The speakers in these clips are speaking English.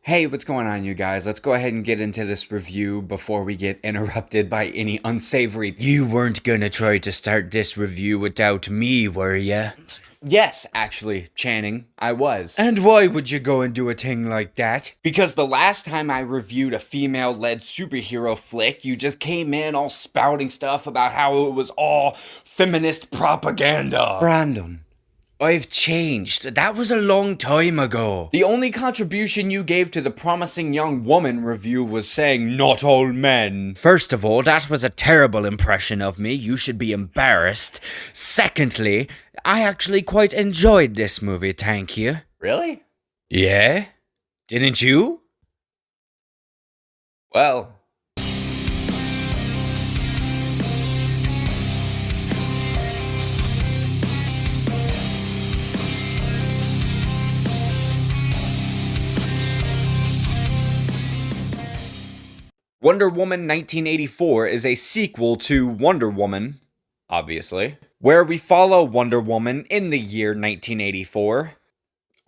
Hey, what's going on, you guys? Let's go ahead and get into this review before we get interrupted by any unsavory. You weren't gonna try to start this review without me, were ya? Yes, actually, Channing, I was. And why would you go and do a thing like that? Because the last time I reviewed a female-led superhero flick, you just came in all spouting stuff about how it was all feminist propaganda. Brandon, I've changed. That was a long time ago. The only contribution you gave to the Promising Young Woman review was saying, not all men. First of all, that was a terrible impression of me. You should be embarrassed. Secondly, I actually quite enjoyed this movie, thank you. Really? Yeah? Didn't you? Well... Wonder Woman 1984 is a sequel to Wonder Woman, obviously, where we follow Wonder Woman in the year 1984,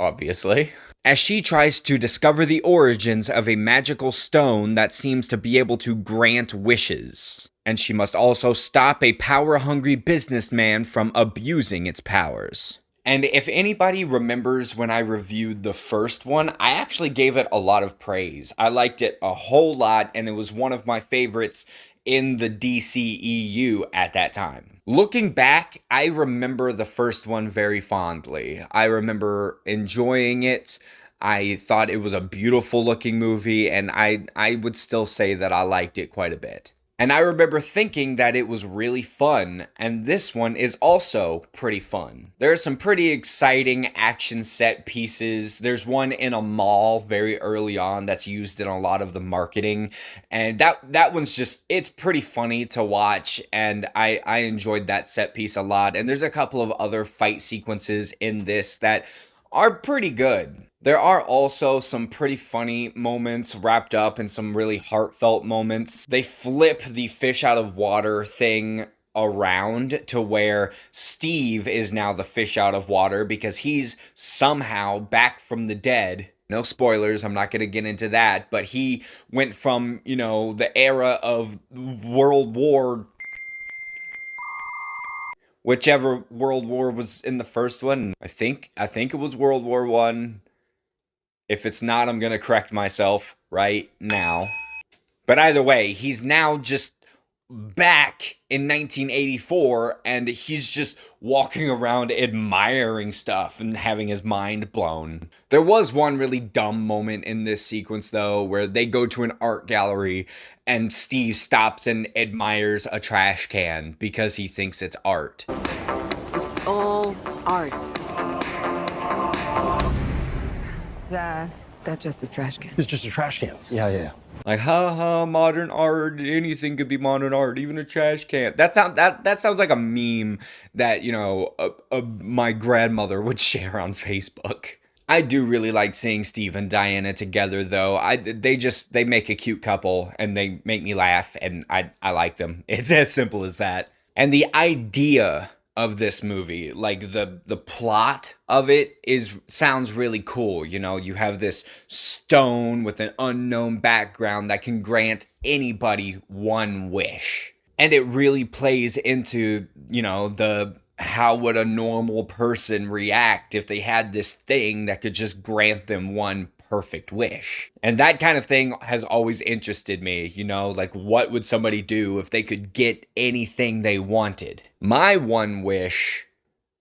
obviously, as she tries to discover the origins of a magical stone that seems to be able to grant wishes. And she must also stop a power-hungry businessman from abusing its powers. And if anybody remembers when I reviewed the first one, I actually gave it a lot of praise. I liked it a whole lot, and it was one of my favorites in the DCEU at that time. Looking back, I remember the first one very fondly. I remember enjoying it. I thought it was a beautiful looking movie, and I would still say that I liked it quite a bit. And I remember thinking that it was really fun, and this one is also pretty fun. There are some pretty exciting action set pieces. There's one in a mall very early on that's used in a lot of the marketing, and that one's just, it's pretty funny to watch, and I enjoyed that set piece a lot. And there's a couple of other fight sequences in this that are pretty good. There are also some pretty funny moments wrapped up in some really heartfelt moments. They flip the fish out of water thing around to where Steve is now the fish out of water because he's somehow back from the dead. No spoilers, I'm not going to get into that, but he went from, the era of World War... whichever World War was in the first one. I think it was World War One. If it's not, I'm going to correct myself right now. But either way, he's now just back in 1984, and he's just walking around admiring stuff and having his mind blown. There was one really dumb moment in this sequence, though, where they go to an art gallery, and Steve stops and admires a trash can because he thinks it's art. It's all art. That just a trash can. It's just a trash can. Yeah. Like, haha, modern art, anything could be modern art, even a trash can. That sounds like a meme that, my grandmother would share on Facebook. I do really like seeing Steve and Diana together, though. They make a cute couple, and they make me laugh, and I like them. It's as simple as that. And the idea of this movie, like the plot of it sounds really cool. You have this stone with an unknown background that can grant anybody one wish. And it really plays into, how would a normal person react if they had this thing that could just grant them one perfect wish. And that kind of thing has always interested me, like what would somebody do if they could get anything they wanted? My one wish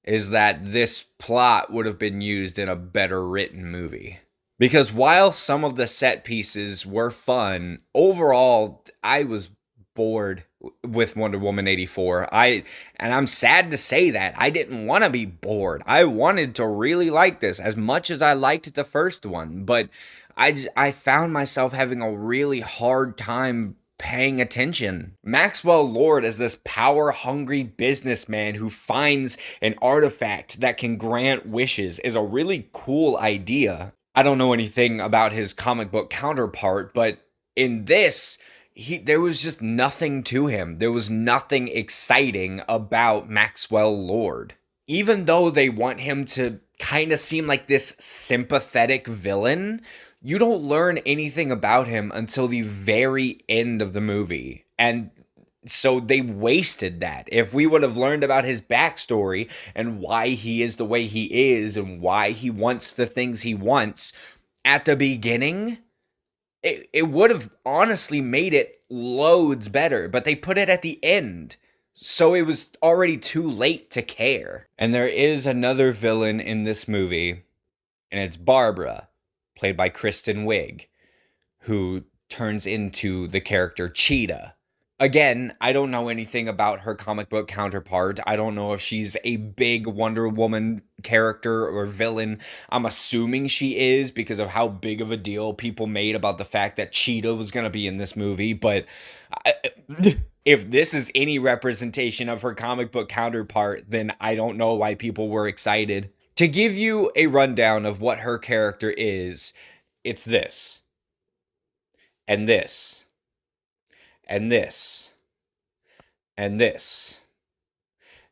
is that this plot would have been used in a better written movie. Because while some of the set pieces were fun, overall, I was bored with Wonder Woman 84. And I'm sad to say that. I didn't want to be bored. I wanted to really like this as much as I liked the first one, but I found myself having a really hard time paying attention. Maxwell Lord is this power-hungry businessman who finds an artifact that can grant wishes is a really cool idea. I don't know anything about his comic book counterpart, but in this, there was just nothing to him. There was nothing exciting about Maxwell Lord. Even though they want him to kind of seem like this sympathetic villain, you don't learn anything about him until the very end of the movie. And so they wasted that. If we would have learned about his backstory and why he is the way he is and why he wants the things he wants at the beginning, it would have honestly made it loads better. But they put it at the end, so it was already too late to care. And there is another villain in this movie, and it's Barbara, played by Kristen Wiig, who turns into the character Cheetah. Again, I don't know anything about her comic book counterpart. I don't know if she's a big Wonder Woman character or villain. I'm assuming she is because of how big of a deal people made about the fact that Cheetah was going to be in this movie. But if this is any representation of her comic book counterpart, then I don't know why people were excited. To give you a rundown of what her character is, it's this, and this, and this, and this,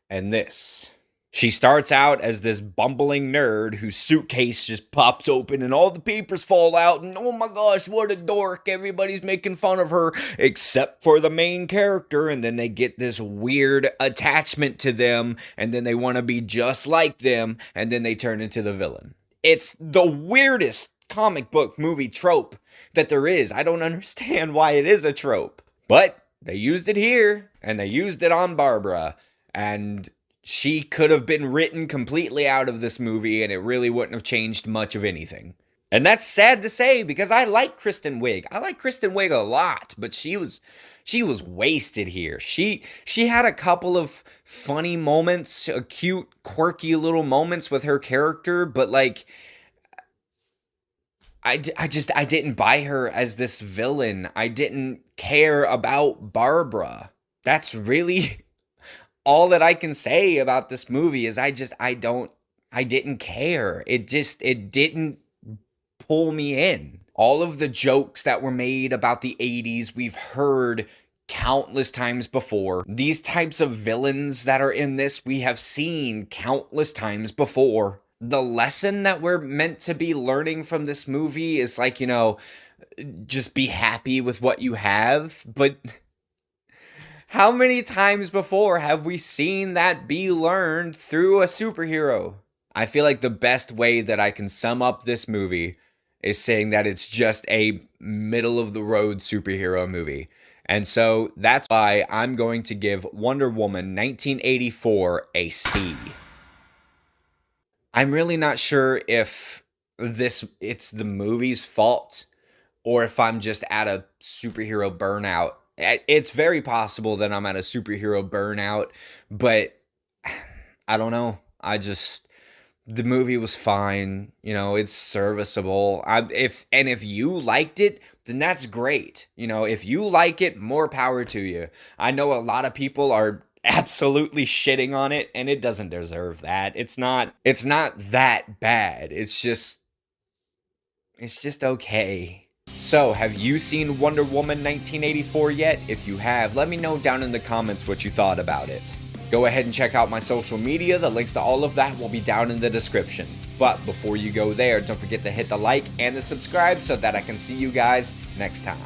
and this. She starts out as this bumbling nerd whose suitcase just pops open and all the papers fall out, and oh my gosh, what a dork, everybody's making fun of her except for the main character, and then they get this weird attachment to them, and then they want to be just like them, and then they turn into the villain. It's the weirdest comic book movie trope that there is. I don't understand why it is a trope. But they used it here, and they used it on Barbara, and she could have been written completely out of this movie, and it really wouldn't have changed much of anything. And that's sad to say, because I like Kristen Wiig. I like Kristen Wiig a lot, but she was wasted here. She had a couple of funny moments, cute, quirky little moments with her character, but like, I didn't buy her as this villain. I didn't care about Barbara. That's really all that I can say about this movie is I didn't care. It didn't pull me in. All of the jokes that were made about the 80s, we've heard countless times before. These types of villains that are in this, we have seen countless times before. The lesson that we're meant to be learning from this movie is like, just be happy with what you have. But how many times before have we seen that be learned through a superhero? I feel like the best way that I can sum up this movie is saying that it's just a middle-of-the-road superhero movie. And so that's why I'm going to give Wonder Woman 1984 a C. I'm really not sure if it's the movie's fault or if I'm just at a superhero burnout. It's very possible that I'm at a superhero burnout, but I don't know. The movie was fine. It's serviceable. If you liked it, then that's great. If you like it, more power to you. I know a lot of people are absolutely shitting on it, and it doesn't deserve that. It's not that bad. It's just okay. So, have you seen Wonder Woman 1984 yet? If you have, let me know down in the comments what you thought about it. Go ahead and check out my social media. The links to all of that will be down in the description. But before you go there, don't forget to hit the like and the subscribe so that I can see you guys next time.